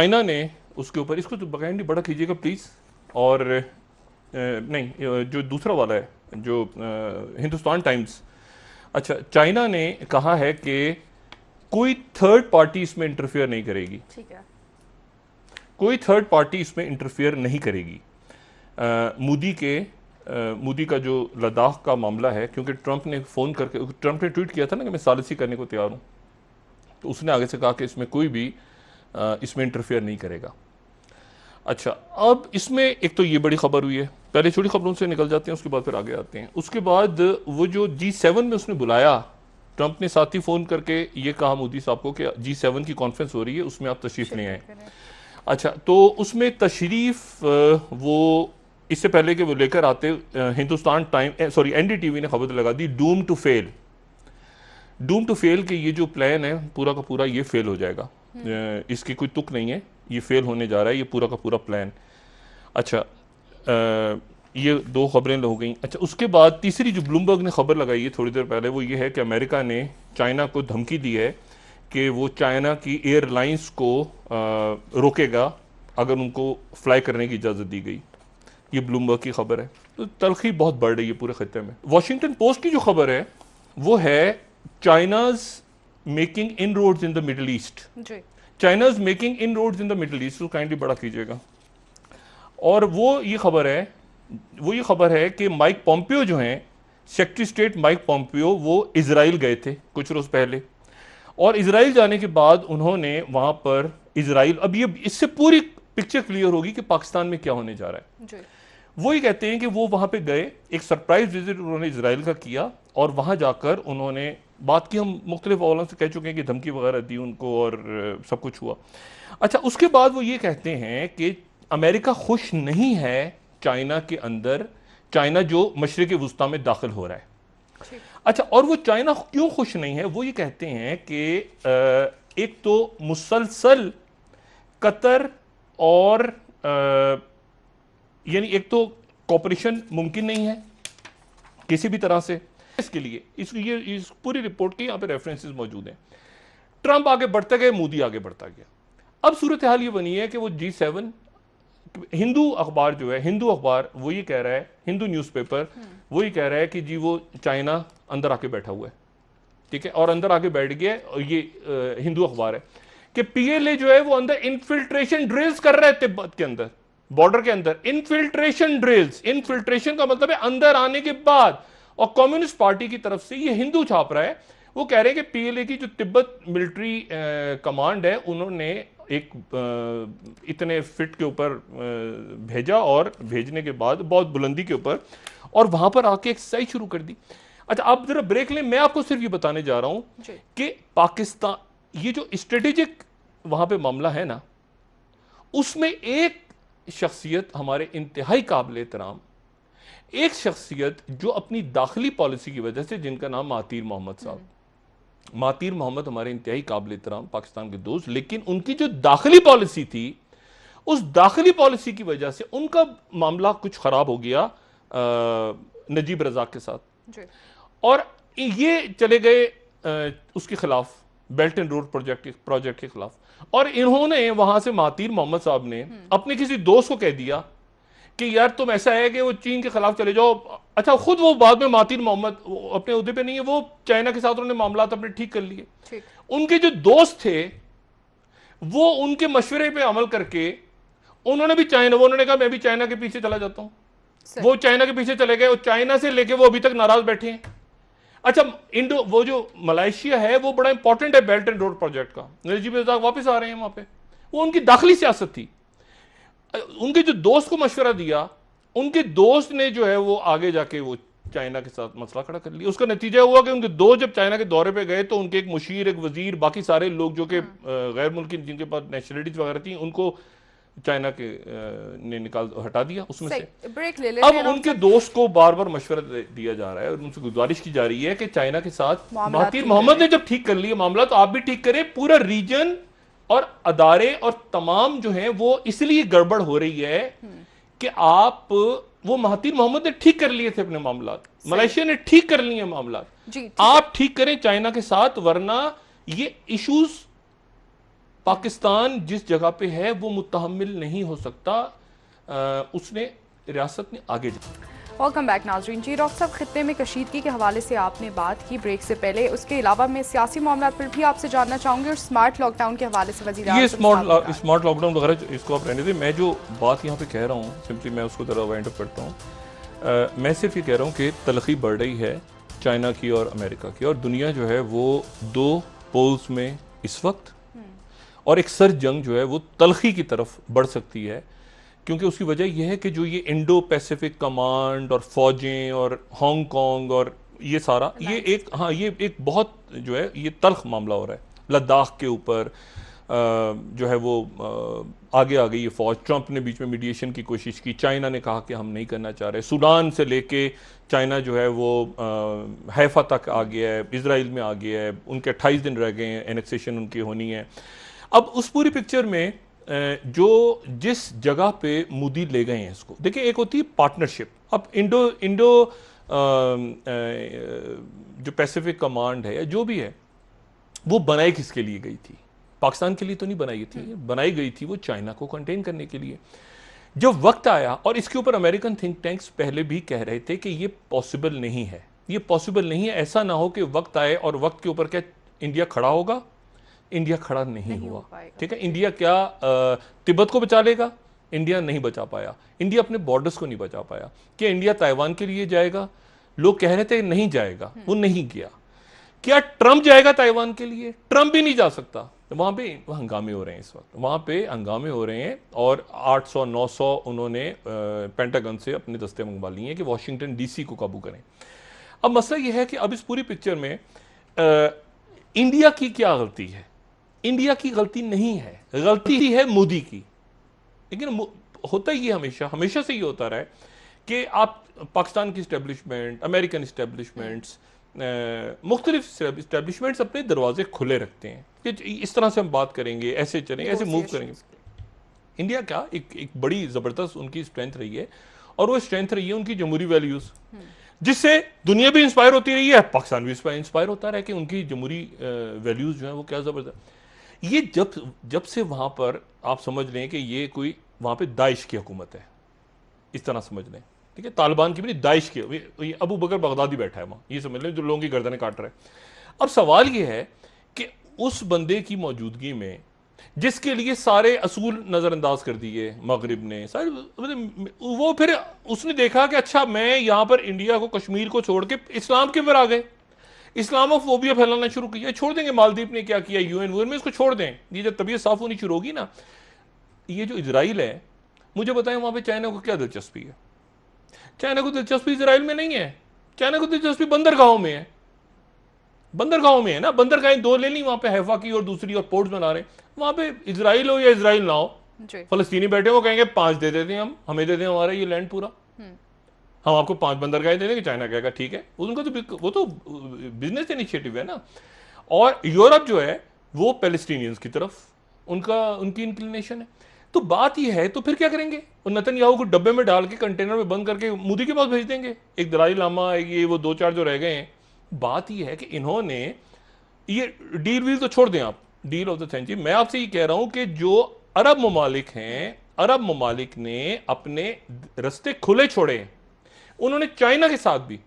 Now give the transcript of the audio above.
China ने उसके ऊपर, इसको तो बकायदे बड़ा कीजिएगा प्लीज़। और नहीं, जो दूसरा वाला है, जो हिंदुस्तान टाइम्स। अच्छा, चाइना ने कहा है कि कोई थर्ड पार्टी इसमें इंटरफेयर नहीं करेगी। ठीक है। कोई थर्ड पार्टी इसमें इंटरफेयर नहीं करेगी। मोदी का जो लद्दाख का मामला है, क्योंकि ट्रंप ने फ़ोन करके, ट्रंप ने ट्वीट किया था ना कि मैं सालिसी करने को तैयार हूँ, तो उसने आगे से कहा कि इसमें कोई भी इसमें इंटरफेयर नहीं करेगा। अच्छा, अब इसमें एक तो ये बड़ी खबर हुई है, पहले छोटी खबरों से निकल जाते हैं, उसके बाद फिर आगे आते हैं। उसके बाद वो जो G7 में उसने बुलाया, ट्रंप ने साथ ही फ़ोन करके ये कहा मोदी साहब को कि G7 की कॉन्फ्रेंस हो रही है, उसमें आप तशरीफ़ ले आएँ। अच्छा, तो उसमें तशरीफ़ वो इससे पहले कि वो लेकर आते, हिंदुस्तान टाइम सॉरी NDTV ने खबर लगा दी, doom to fail. Doom to fail कि ये जो प्लान है पूरा का पूरा ये फेल हो जाएगा, इसकी कोई तुक नहीं है, ये फेल होने जा रहा है, ये पूरा का पूरा प्लान। अच्छा, ये दो खबरें हो गई। अच्छा, उसके बाद तीसरी जो ब्लूमबर्ग ने खबर लगाई है थोड़ी देर पहले, वो ये है कि अमेरिका ने चाइना को धमकी दी है कि वो चाइना की एयरलाइंस को रोकेगा अगर उनको फ्लाई करने की इजाज़त दी गई। ये ब्लूमबर्ग की खबर है। तो तलखी बहुत बढ़ रही है पूरे खत्ते में। वॉशिंगटन पोस्ट की जो खबर है वो है China's making inroads in the middle east. China's making inroads in the middle east, तो काइंडली बड़ा कीजिएगा। और वो ये खबर है कि माइक पॉम्पियो जो हैं, सेक्रेटरी स्टेट माइक पॉम्पियो, वो इजराइल गए थे कुछ रोज पहले, और इजराइल जाने के बाद उन्होंने वहां पर इजराइल, अब ये इससे पूरी पिक्चर क्लियर होगी कि पाकिस्तान में क्या होने जा रहा है। वो ही कहते हैं कि वो वहां पे गए, एक सरप्राइज विजिट उन्होंने इजराइल का किया, और वहां जाकर उन्होंने बात की, हम मुख्तलिफ हवालों से कह चुके हैं कि धमकी वगैरह दी उनको और सब कुछ हुआ। अच्छा, उसके बाद वो ये कहते हैं कि अमेरिका खुश नहीं है चाइना के अंदर, चाइना जो मशरिक वुस्ता में दाखिल हो रहा है। अच्छा, और वो चाइना क्यों खुश नहीं है, वो ये कहते हैं कि एक तो मुसलसल कतर और यानी एक तो कॉपरेशन मुमकिन नहीं है किसी भी तरह से इसके लिए। इस पूरी रिपोर्ट के यहाँ पे रेफरेंसेस मौजूद हैं। ट्रंप आगे बढ़ते गए, मोदी आगे बढ़ता गया। अब सूरत हाल ये बनी है कि वो G7, हिंदू अखबार जो है, हिंदू अखबार वो ये कह रहा है, हिंदू न्यूज़पेपर वो ये कह रहा है कि जी वो चाइना अंदर आके बैठा हुआ है, ठीक है, और अंदर आके बैठ गया। ये हिंदू अखबार है कि PLA जो है वो अंदर इन्फिल्ट्रेशन ड्रिल्स कर रहे हैं तिब्बत के अंदर, बॉर्डर के अंदर। इन्फिल्ट्रेशन ड्रिल्स, इन्फिल्ट्रेशन का मतलब है अंदर आने के बाद। और कम्युनिस्ट पार्टी की तरफ से ये हिंदू छाप रहा है, वो कह रहे हैं कि PLA की जो तिब्बत मिलिट्री कमांड है, उन्होंने एक इतने फिट के ऊपर भेजा, और भेजने के बाद बहुत बुलंदी के ऊपर, और वहां पर आके एक्सरसाइज शुरू कर दी। अच्छा, आप जरा ब्रेक लें, मैं आपको सिर्फ ये बताने जा रहा हूं कि पाकिस्तान, ये जो स्ट्रेटेजिक वहां पे मामला है ना, उसमें एक शख्सियत हमारे इंतहाई काबिल एहतराम, एक शख्सियत जो अपनी दाखिली पॉलिसी की वजह से, जिनका नाम महातीर मोहम्मद साहब, महातीर मोहम्मद हमारे इंतहाई काबिल एहतराम पाकिस्तान के दोस्त, लेकिन उनकी जो दाखिली पॉलिसी थी, उस दाखिली पॉलिसी की वजह से उनका मामला कुछ खराब हो गया नजीब रजाक के साथ, और ये चले गए उसके खिलाफ, बेल्ट एंड रोड प्रोजेक्ट के खिलाफ। और इन्होंने वहां से, महातीर मोहम्मद साहब ने अपने किसी दोस्त को कह दिया कि यार तुम ऐसा है कि वो चीन के खिलाफ चले जाओ। अच्छा, खुद वो बाद में महातीर मोहम्मद अपने उहदे पे नहीं है, वो चाइना के साथ उन्होंने मामला अपने ठीक कर लिए। उनके जो दोस्त थे वो उनके मशवरे पे अमल करके उन्होंने भी चाइना, वो उन्होंने कहा मैं भी चाइना के पीछे चला जाता हूं। वो चाइना के पीछे चले गए, और चाइना से लेके वो अभी तक नाराज बैठे हैं। अच्छा, वो जो मलेशिया है वो बड़ा इंपॉर्टेंट है बेल्ट एंड रोड प्रोजेक्ट का। नजीब रजाक वापस आ रहे हैं वहां पे, वो उनकी दाखिली सियासत थी। उनके जो दोस्त को मशवरा दिया, उनके दोस्त ने जो है वो आगे जाके वो चाइना के साथ मसला खड़ा कर लिया। उसका नतीजा हुआ कि उनके दोस्त जब चाइना के दौरे पे गए तो उनके एक मुशीर, एक वजीर, बाकी सारे लोग जो कि गैर मुल्की जिनके पास नेशनलिटीज वगैरह थी, उनको चाइना के ने हटा दिया उसमें से। ब्रेक ले लेते अब हैं उनके दोस्त को बार बार मशवरा दिया जा रहा है और उनसे गुजारिश की जा रही है कि चाइना के साथ महातीर मोहम्मद ने जब ठीक कर लिया मामला, तो आप भी ठीक करें। पूरा रीजन और अदारे और तमाम जो हैं वो इसलिए गड़बड़ हो रही है कि आप, वो महातीर मोहम्मद ने ठीक कर लिए थे अपने मामला, मलेशिया ने ठीक कर लिए मामला, आप ठीक करें चाइना के साथ, वरना ये इश्यूज पाकिस्तान जिस जगह पे है वो मुतहम्मिल नहीं हो सकता, उसने रियासत ने आगे वेलकम बैक नाजरीन। जी डॉक्टर साहब, खित्ते में कशीदगी के हवाले से आपने बात की ब्रेक से पहले, उसके अलावा मैं सियासी मामला पर भी आपसे जानना चाहूँगी और स्मार्ट लॉकडाउन के हवाले से वज़ीर ये स्मार्ट लॉकडाउन वगैरह इसको आप रहने दें। मैं जो बात यहाँ पे कह रहा हूँ सिंपली मैं उसको ज़रा वाइंड अप करता हूँ। मैं सिर्फ ये कह रहा हूँ कि तलखी बढ़ रही है चाइना की और अमेरिका की, और दुनिया जो है वो दो पोल्स में इस वक्त, और एक सर जंग जो है वो तलखी की तरफ बढ़ सकती है। क्योंकि उसकी वजह यह है कि जो ये इंडो पैसिफिक कमांड और फौजें और हांगकांग और ये सारा ये एक बहुत जो है ये तल्ख मामला हो रहा है। लद्दाख के ऊपर जो है वो आगे आ गई ये फौज। ट्रंप ने बीच में मीडिएशन की कोशिश की, चाइना ने कहा कि हम नहीं करना चाह रहे। सूडान से लेके चाइना जो है वो हैफा तक आ गया है, इजराइल में आ गया है, उनके 28 दिन रह गए हैं, एनेक्सेशन उनकी होनी है। अब उस पूरी पिक्चर में जो जिस जगह पे मोदी ले गए हैं इसको देखिए, एक होती है पार्टनरशिप। अब इंडो जो पैसिफिक कमांड है या जो भी है वो बनाई किसके लिए गई थी? पाकिस्तान के लिए तो नहीं बनाई थी, बनाई गई थी वो चाइना को कंटेन करने के लिए। जब वक्त आया, और इसके ऊपर अमेरिकन थिंक टैंक्स पहले भी कह रहे थे कि ये पॉसिबल नहीं है, ये पॉसिबल नहीं है, ऐसा ना हो कि वक्त आए और वक्त के ऊपर क्या इंडिया खड़ा होगा। इंडिया खड़ा नहीं हुआ, ठीक है। इंडिया क्या तिब्बत को बचा लेगा? इंडिया नहीं बचा पाया। इंडिया अपने बॉर्डर्स को नहीं बचा पाया। क्या इंडिया ताइवान के लिए जाएगा? लोग कह रहे थे नहीं जाएगा, वो नहीं गया। क्या ट्रंप जाएगा ताइवान के लिए? ट्रंप भी नहीं जा सकता। तो वहां पे हंगामे हो रहे हैं इस वक्त, वहां पे हंगामे हो रहे हैं, और 800-900 उन्होंने पेंटागन से अपने दस्ते मंगवा लिए हैं कि वॉशिंगटन डीसी को काबू करें। अब मसला यह है कि अब इस पूरी पिक्चर में इंडिया की क्या गलती है? इंडिया की गलती नहीं है, गलती है मोदी की। लेकिन होता ही हमेशा से ये होता रहा है कि आप पाकिस्तान की इस्टेब्लिशमेंट, अमेरिकन इस्टेब्लिशमेंट्स, मुख्तलिफ इस्टेब्लिशमेंट्स अपने दरवाजे खुले रखते हैं कि इस तरह से हम बात करेंगे, ऐसे चलेंगे, ऐसे मूव करेंगे। इंडिया क्या एक बड़ी ज़बरदस्त उनकी स्ट्रेंथ रही है, और वो स्ट्रेंथ रही है उनकी जमहूरी वैल्यूज़, जिससे दुनिया भी इंस्पायर होती रही है, पाकिस्तान भी इंस्पायर होता रहा है कि उनकी जमहूरी वैल्यूज़ जो हैं वो क्या ज़बरदस्त। ये जब से वहां पर आप समझ लें कि ये कोई वहां पे दाइश की हुकूमत है, इस तरह समझ लें, ठीक है। तालिबान की भी नहीं, दाइश की। ये अबू बकर बगदादी बैठा है वहां, ये समझ लें, जो लोगों की गर्दनें काट रहा है। अब सवाल ये है कि उस बंदे की मौजूदगी में, जिसके लिए सारे असूल नजरअंदाज कर दिए मगरिब ने, सारे वो फिर उसने देखा कि अच्छा मैं यहां पर इंडिया को, कश्मीर को छोड़ के इस्लाम के ऊपर आ गए, इस्लामोफोबिया फैलाना शुरू किया। छोड़ देंगे, मालदीव ने क्या किया, यूएन में, इसको छोड़ दें। ये जब तबीयत साफ होनी शुरू होगी ना, ये जो इजराइल है, मुझे बताएं वहां पे चाइना को क्या दिलचस्पी है? चाइना को दिलचस्पी इजराइल में नहीं है, चाइना को दिलचस्पी बंदरगाहों में है। बंदरगाहों में है ना, बंदरगाहें दो ले ली वहां पे, हैफा की और दूसरी, और पोर्ट्स बना रहे हैं। वहां पे इजराइल हो या इजराइल ना हो, फलस्तीनी बैठे वो कहेंगे 5 दे देते हैं, हम हमें दे दें हमारा ये लैंड पूरा, हम आपको 5 बंदरगाहें दे देंगे। चाइना कहेगा ठीक है, उनका तो वो तो बिजनेस इनिशिएटिव है ना। और यूरोप जो है वो पैलेस्टीनियंस की तरफ उनकी इंक्लिनेशन है। तो बात ये है, तो फिर क्या करेंगे? और नेतन्याहू को डब्बे में डाल के कंटेनर में बंद करके मोदी के पास भेज देंगे, एक दलाई लामा, ये वो 2-4 जो रह गए हैं। बात ये है कि इन्होंने ये डील वील तो छोड़ दें आप, डील ऑफ द सेंचुरी। मैं आपसे ये कह रहा हूं कि जो अरब ममालिक हैं, अरब ममालिक ने अपने रास्ते खुले छोड़े। उन्होंने चाइना के साथ भी